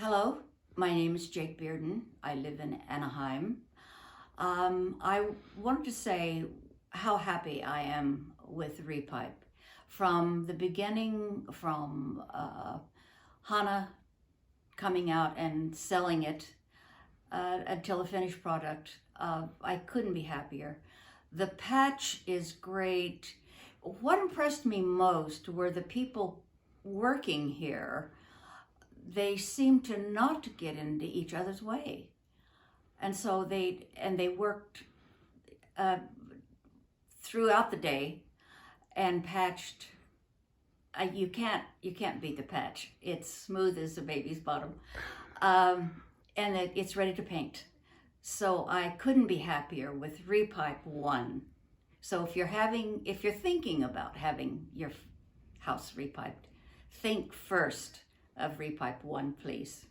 Hello, my name is Jake Bearden. I live in Anaheim. I wanted to say how happy I am with Repipe. From the beginning, from Hannah coming out and selling it until the finished product, I couldn't be happier. The patch is great. What impressed me most were the people working here. They seemed to not get into each other's way, and so they worked throughout the day and patched. You can't beat the patch. It's smooth as a baby's bottom, and it's ready to paint. So I couldn't be happier with Repipe1. So if you're thinking about having your house repiped, think first of Repipe1, please.